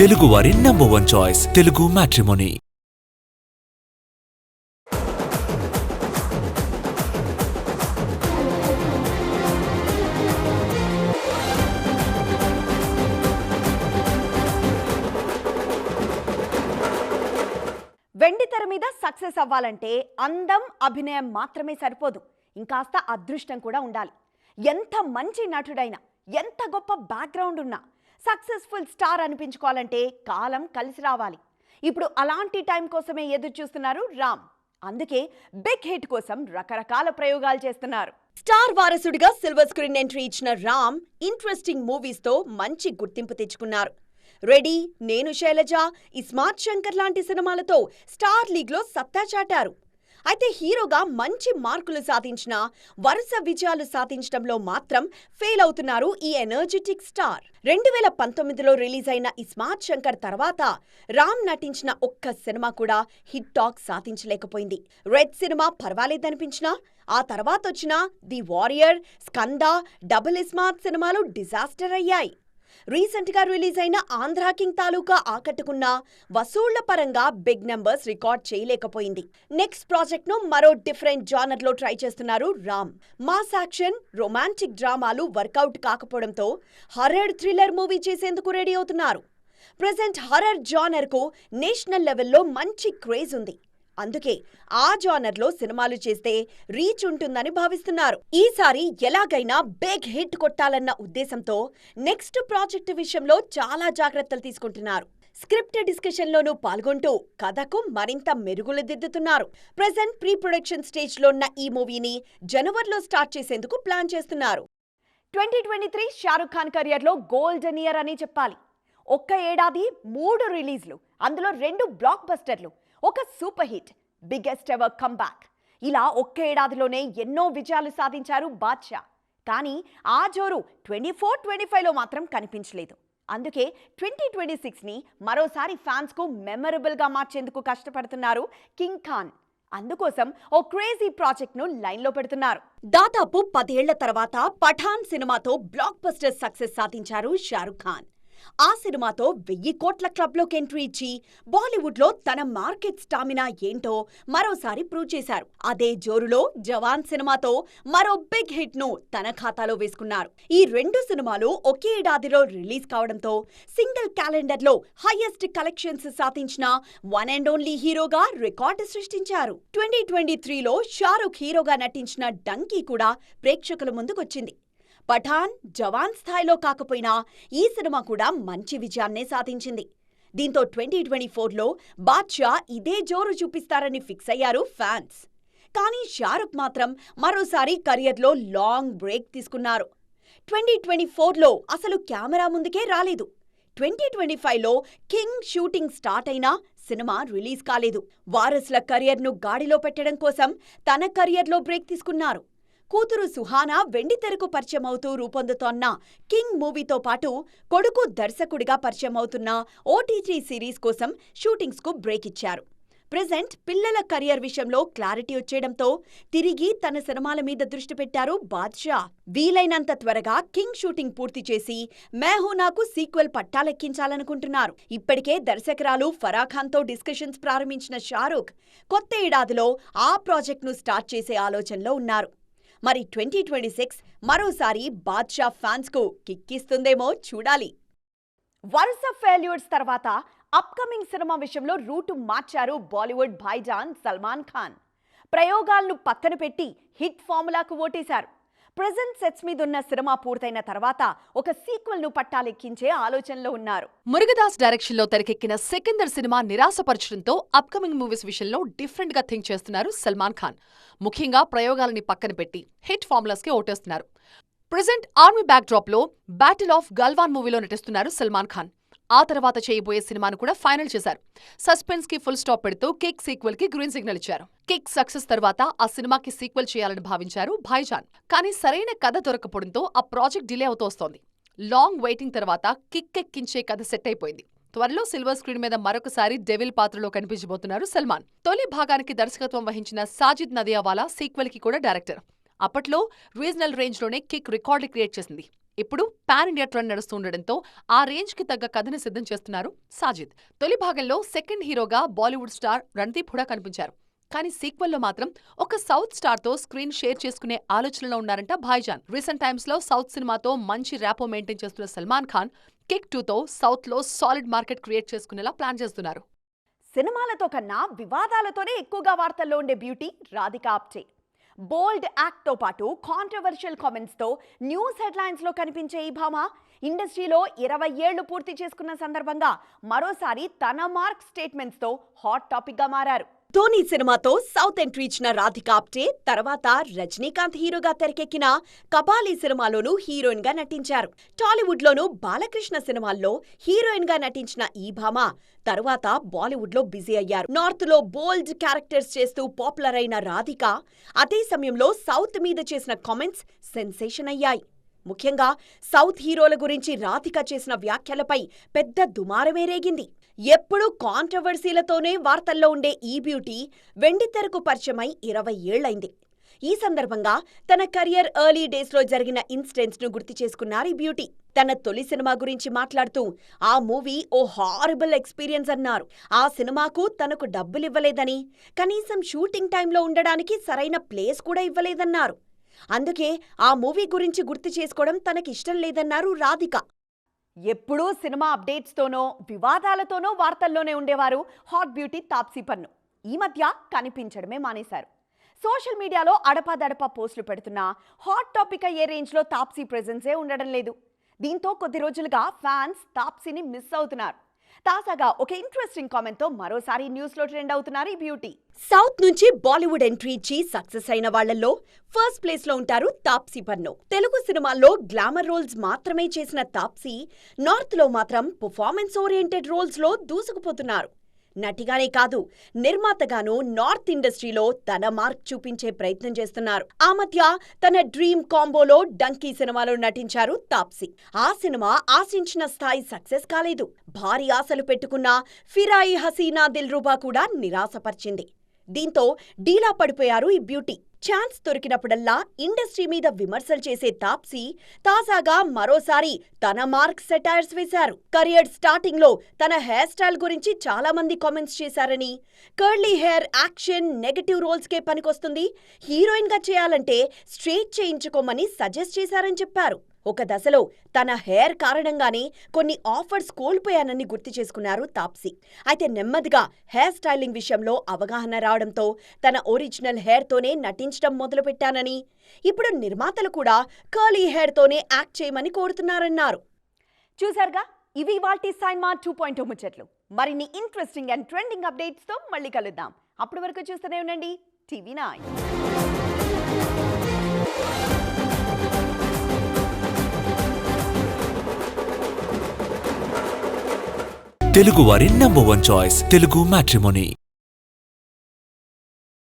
తెలుగువారి #1 choice Telugu matrimony. వెండితెర మీద సక్సెస్ అవ్వాలంటే అందం, అభినయం మాత్రమే సరిపోదు, ఇంకాస్త అదృష్టం కూడా ఉండాలి. ఎంత మంచి నటుడైనా, ఎంత గొప్ప బ్యాక్గ్రౌండ్ ఉన్నా సక్సెస్ఫుల్ స్టార్ అనిపించుకోవాలంటే కాలం కలిసి రావాలి. ఇప్పుడు అలాంటి టైం కోసమే ఎదురు చూస్తున్నారు రామ్. అందుకే బిగ్ హిట్ కోసం రకరకాల ప్రయోగాలు చేస్తున్నారు. స్టార్ వారసుడిగా సిల్వర్ స్క్రీన్ ఎంట్రీ ఇచ్చిన రామ్ ఇంట్రెస్టింగ్ మూవీస్ తో మంచి గుర్తింపు తెచ్చుకున్నారు. రెడీ, నేను శైలజ, ఇస్మార్ట్ శంకర్ లాంటి సినిమాలతో స్టార్ లీగ్లో సత్తా చాటారు. అయితే హీరోగా మంచి మార్కులు సాధించిన, వరుస విజయాలు సాధించడంలో మాత్రం ఫెయిల్ అవుతున్నారు ఈ ఎనర్జెటిక్ స్టార్. 2019లో రిలీజ్ అయిన ఇస్మార్ట్ శంకర్ తర్వాత రామ్ నటించిన ఒక్క సినిమా కూడా హిట్ టాక్ సాధించలేకపోయింది. రెడ్ సినిమా పర్వాలేదనిపించినా ఆ తర్వాత వచ్చిన ది వారియర్, స్కంద, డబుల్ ఇస్మార్ట్ సినిమాలు డిజాస్టర్ అయ్యాయి. రీసెంట్ గా రిలీజ్ అయిన ఆంధ్ర కింగ్ తాలూకా ఆకట్టుకున్న, వసూళ్ల పరంగా బిగ్ నంబర్స్ రికార్డ్ చేయలేకపోయింది. నెక్స్ట్ ప్రాజెక్ట్ ను మరో డిఫరెంట్ జానర్ లో ట్రై చేస్తున్నారు రామ్. మాస్ యాక్షన్, రొమాంటిక్ డ్రామాలు వర్కౌట్ కాకపోవడంతో హర్రర్ థ్రిల్లర్ మూవీ చేసేందుకు రెడీ అవుతున్నారు. ప్రెజెంట్ హర్రర్ జానర్ కు నేషనల్ లెవెల్లో మంచి క్రేజ్ ఉంది. అందుకే ఆ జానర్లో సినిమాలు చేస్తే రీచ్ ఉంటుందని భావిస్తున్నారు. ఈసారి ఎలాగైనా బిగ్ హిట్ కొట్టాలన్న ఉద్దేశంతో నెక్స్ట్ ప్రాజెక్టు విషయంలో చాలా జాగ్రత్తలు తీసుకుంటున్నారు. స్క్రిప్ట్ డిస్కషన్లోనూ పాల్గొంటూ కథకు మరింత మెరుగులు దిద్దుతున్నారు. ప్రెజెంట్ ప్రీ ప్రొడక్షన్ స్టేజ్లో ఉన్న ఈ మూవీని జనవరిలో స్టార్ట్ చేసేందుకు ప్లాన్ చేస్తున్నారు. 2023 షారుఖ్ ఖాన్ కెరియర్లో గోల్డెన్ ఇయర్ అని చెప్పాలి. ఒక్క ఏడాది 3 రిలీజ్లు, అందులో 2 బ్లాక్ బస్టర్లు, ఒక super hit, biggest ever comeback. ఇలా ఒక్క ఏడాదిలోనే ఎన్నో విజయాలు సాధించారు బాద్షా. కానీ ఆ జోరు 24-25లో మాత్రం కనిపించలేదు. అందుకే 2026ని మరోసారి ఫ్యాన్స్కు మెమరబుల్గా మార్చేందుకు కష్టపడుతున్నారు కింగ్ ఖాన్. అందుకోసం ఓ క్రేజీ ప్రాజెక్ట్ను లైన్లో పెడుతున్నారు. దాదాపు 10 ఏళ్ల తర్వాత పఠాన్ సినిమాతో బ్లాక్ బస్టర్ సక్సెస్ సాధించారు షారుఖ్ ఖాన్. ఆ సినిమాతో 1000 కోట్ల క్లబ్లోకి ఎంట్రీ ఇచ్చి బాలీవుడ్లో తన మార్కెట్ స్టామినా ఏంటో మరోసారి ప్రూవ్ చేశారు. అదే జోరులో జవాన్ సినిమాతో మరో బిగ్ హిట్ ను తన ఖాతాలో వేసుకున్నారు. ఈ 2 సినిమాలు ఒకే ఏడాదిలో రిలీజ్ కావడంతో సింగిల్ క్యాలెండర్లో హైయెస్ట్ కలెక్షన్స్ సాధించిన వన్ అండ్ ఓన్లీ హీరోగా రికార్డు సృష్టించారు. 2023లో షారుఖ్ హీరోగా నటించిన డంకీ కూడా ప్రేక్షకుల ముందుకొచ్చింది. పఠాన్, జవాన్ స్థాయిలో కాకపోయినా ఈ సినిమా కూడా మంచి విజయాన్నే సాధించింది. దీంతో 2024లో బాద్షా ఇదే జోరు చూపిస్తారని ఫిక్స్ అయ్యారు ఫ్యాన్స్. కానీ షారుఖ్ మాత్రం మరోసారి కెరియర్లో లాంగ్ బ్రేక్ తీసుకున్నారు. 2024లో అసలు కెమెరా ముందుకే రాలేదు. 2025లో కింగ్ షూటింగ్ స్టార్ట్ అయినా సినిమా రిలీజ్ కాలేదు. వారసుల కెరియర్ను గాడిలో పెట్టడం కోసం తన కెరియర్లో బ్రేక్ తీసుకున్నారు. కూతురు సుహానా వెండితెరకు పరిచయం అవుతూ రూపొందుతోన్న కింగ్ మూవీతో పాటు కొడుకు దర్శకుడిగా పరిచయం అవుతున్న ఓటీటీ సిరీస్ కోసం షూటింగ్స్కు బ్రేక్ ఇచ్చారు. ప్రెజెంట్ పిల్లల కెరియర్ విషయంలో క్లారిటీ వచ్చేయడంతో తిరిగి తన సినిమాల మీద దృష్టి పెట్టారు బాద్షా. వీలైనంత త్వరగా కింగ్ షూటింగ్ పూర్తి చేసి మెహూనాకు సీక్వెల్ పట్టాలెక్కించాలనుకుంటున్నారు. ఇప్పటికే దర్శకురాలు ఫరాఖాన్తో డిస్కషన్స్ ప్రారంభించిన షారుఖ్ కొత్త ఏడాదిలో ఆ ప్రాజెక్ట్ను స్టార్ట్ చేసే ఆలోచనలో ఉన్నారు. మరి 2026 మరోసారి బాద్షా ఫ్యాన్స్కు కిక్కిస్తుందేమో చూడాలి. వరుస ఫెయిల్యూర్స్ తర్వాత అప్కమింగ్ సినిమా విషయంలో రూటు మార్చారు బాలీవుడ్ భాయ్జాన్ సల్మాన్ ఖాన్. ప్రయోగాలను పక్కన పెట్టి హిట్ ఫార్ములాకు ఓటేశారు. ప్రెజెంట్ సెట్స్ మీదున్న సినిమా పూర్తయిన తర్వాత ఒక సీక్వెల్ ను పట్టాలెక్కించే ఆలోచనలో ఉన్నారు. మురుగదాస్ డైరెక్షన్ లో తెరకెక్కిన సికిందర్ సినిమా నిరాశపరచడంతో అప్కమింగ్ మూవీస్ విషయంలో డిఫరెంట్ గా థింక్ చేస్తున్నారు సల్మాన్ ఖాన్. ముఖ్యంగా ప్రయోగాలని పక్కన పెట్టి హిట్ ఫార్ములాస్ కి ఓటేస్తున్నారు. ప్రెజెంట్ ఆర్మీ బ్యాక్ డ్రాప్ లో బ్యాటిల్ ఆఫ్ గల్వాన్ మూవీలో నటిస్తున్నారు సల్మాన్ ఖాన్. ఆ తర్వాత చేయబోయే సినిమాను కూడా ఫైనల్ చేశారు. సస్పెన్స్ కి ఫుల్ స్టాప్ పెడుతూ కిక్ సీక్వెల్ కి గ్రీన్ సిగ్నల్ ఇచ్చారు. కిక్ సక్సెస్ తర్వాత ఆ సినిమాకి సీక్వెల్ చేయాలని భావించారు భాయ్జాన్. కానీ సరైన కథ దొరకపోవడంతో ఆ ప్రాజెక్ట్ డిలే అవుతూ వస్తోంది. లాంగ్ వెయిటింగ్ తర్వాత కిక్ ఎక్కించే కథ సెట్ అయిపోయింది. త్వరలో సిల్వర్ స్క్రీన్ మీద మరొకసారి డెవిల్ పాత్రలో కనిపించబోతున్నారు సల్మాన్. తొలి భాగానికి దర్శకత్వం వహించిన సాజిద్ నదియావాలా సీక్వెల్ కి కూడా డైరెక్టర్. అప్పట్లో రీజనల్ రేంజ్ లోనే కిక్ రికార్డు క్రియేట్ చేసింది. ఇప్పుడు పాన్ ఇండియా ట్రెండ్ నడుస్తుండటంతో ఆ రేంజ్ కి తగ్గ కథని సిద్ధం చేస్తున్నారు సాజిద్. తొలి భాగంలో సెకండ్ హీరోగా బాలీవుడ్ స్టార్ రణదీప్ హుడా కనిపించారు. కానీ సీక్వెల్లో మాత్రం ఒక సౌత్ స్టార్ తో స్క్రీన్ షేర్ చేసుకునే ఆలోచనలో ఉన్నారంట భాయ్జాన్. రీసెంట్ టైమ్స్ లో సౌత్ సినిమాతో మంచి ర్యాపో మెయింటైన్ చేస్తున్న సల్మాన్ ఖాన్ కిక్ 2తో సౌత్ లో సాలిడ్ మార్కెట్ క్రియేట్ చేసుకునేలా ప్లాన్ చేస్తున్నారు. సినిమాలతో కన్నా వివాదాలతోనే ఎక్కువగా వార్తల్లో ఉండే బ్యూటీ రాధికా ఆప్టే. బోల్డ్ యాక్ట్తో పాటు కాంట్రవర్షియల్ కామెంట్స్తో న్యూస్ హెడ్లైన్స్లో కనిపించే ఈ భామ ఇండస్ట్రీలో 20 ఏళ్లు పూర్తి చేసుకున్న సందర్భంగా మరోసారి తన మార్క్ స్టేట్మెంట్స్తో హాట్ టాపిక్గా మారారు. ధోని సినిమాతో సౌత్ ఎంట్రీ ఇచ్చిన రాధికా ఆప్టే తర్వాత రజనీకాంత్ హీరోగా తెరకెక్కిన కబాలీ సినిమాలోనూ హీరోయిన్ గా నటించారు. టాలీవుడ్ లోనూ బాలకృష్ణ సినిమాల్లో హీరోయిన్ గా నటించిన ఈ భామ తరువాత బాలీవుడ్ లో బిజీ అయ్యారు. నార్త్ లో బోల్డ్ క్యారెక్టర్స్ చేస్తూ పాపులర్ అయిన రాధిక అదే సమయంలో సౌత్ మీద చేసిన కామెంట్స్ సెన్సేషన్ అయ్యాయి. ముఖ్యంగా సౌత్ హీరోల గురించి రాధిక చేసిన వ్యాఖ్యలపై పెద్ద దుమారమే రేగింది. ఎప్పుడూ కాంట్రవర్సీలతోనే వార్తల్లో ఉండే ఈ బ్యూటీ వెండితెరకు పరిచయమై 20 ఏళ్లైంది. ఈ సందర్భంగా తన కెరియర్ ఎర్లీ డేస్లో జరిగిన ఇన్సిడెంట్స్ ను గుర్తు చేసుకున్నారు ఈ బ్యూటీ. తన తొలి సినిమా గురించి మాట్లాడుతూ ఆ మూవీ ఓ హారబుల్ ఎక్స్పీరియన్స్ అన్నారు. ఆ సినిమాకు తనకు డబ్బులివ్వలేదని, కనీసం షూటింగ్ టైంలో ఉండడానికి సరైన ప్లేస్ కూడా ఇవ్వలేదన్నారు. అందుకే ఆ మూవీ గురించి గుర్తు చేసుకోవడం తనకిష్టం లేదన్నారు రాధిక. ఎప్పుడూ సినిమా అప్డేట్స్తోనో వివాదాలతోనో వార్తల్లోనే ఉండేవారు హాట్ బ్యూటీ తాప్సీ పన్ను ఈ మధ్య కనిపించడమే మానేశారు. సోషల్ మీడియాలో అడపాదడపా పోస్టులు పెడుతున్నా హాట్ టాపిక్ అయ్యే రేంజ్లో తాప్సీ ప్రెజెన్సే ఉండడం లేదు. దీంతో కొద్ది రోజులుగా ఫ్యాన్స్ తాప్సీని మిస్ అవుతున్నారు. తాజాగా ఒక ఇంట్రెస్టింగ్ కామెంట్తో మరోసారి న్యూస్లో ట్రెండ్ అవుతున్నారు ఈ బ్యూటీ. సౌత్ నుంచి బాలీవుడ్ ఎంట్రీ ఇచ్చి సక్సెస్ అయిన వాళ్లలో ఫస్ట్ ప్లేస్ లో ఉంటారు తాప్సీ పన్ను. తెలుగు సినిమాల్లో గ్లామర్ రోల్స్ మాత్రమే చేసిన తాప్సీ నార్త్ లో మాత్రం పర్ఫార్మెన్స్ ఓరియంటెడ్ రోల్స్ లో దూసుకుపోతున్నారు. నటిగానే కాదు, నిర్మాతగాను నార్త్ ఇండస్ట్రీలో తన మార్క్ చూపించే ప్రయత్నం చేస్తున్నారు. ఆ మధ్య తన డ్రీమ్ కాంబోలో డంకీ సినిమాలో నటించారు తాప్సీ. ఆ సినిమా ఆశించిన స్థాయి సక్సెస్ కాలేదు. భారీ ఆశలు పెట్టుకున్న ఫిరాయి హసీనా దిల్రుబా కూడా నిరాశపరిచింది. దీంతో డీలా పడిపోయారు ఈ బ్యూటీ. ఛాన్స్ దొరికినప్పుడల్లా ఇండస్ట్రీ మీద విమర్శలు చేసే తాప్సీ తాజాగా మరోసారి తన మార్క్ సెటైర్స్ వేశారు. కెరియర్ స్టార్టింగ్ లో తన హెయిర్ స్టైల్ గురించి చాలా మంది కామెంట్స్ చేశారని, curly hair action, negative roles కే పనికొస్తుంది, హీరోయిన్ గా చేయాలంటే స్ట్రెయిట్ చేయించుకోమని సజెస్ట్ చేశారని చెప్పారు. ఒక దశలో తన హెయిర్ కారణంగానే కొన్ని ఆఫర్స్ కోల్పోయానని గుర్తు చేసుకున్నారు తాప్సీ. అయితే నెమ్మదిగా హెయిర్ స్టైలింగ్ విషయంలో అవగాహన రావడంతో తన ఒరిజినల్ హెయిర్ తోనే నటించడం మొదలుపెట్టానని, ఇప్పుడు నిర్మాతలు కూడా కర్లీ హెయిర్ తోనే యాక్ట్ చేయమని కోరుతున్నారన్నారు. చూసారుగా, ఇవి ఇవాల్టి సైన్మా 2.0 ముచ్చట్లు. మరిన్ని ఇంట్రెస్టింగ్ అండ్ ట్రెండింగ్ అప్డేట్స్తో మళ్ళీ కలుద్దాం. అప్పటి వరకు చూస్తూనే ఉండండి TV9. తెలుగు వారి నంబర్ 1 చాయిస్ తెలుగు మ్యాట్రిమోనీ.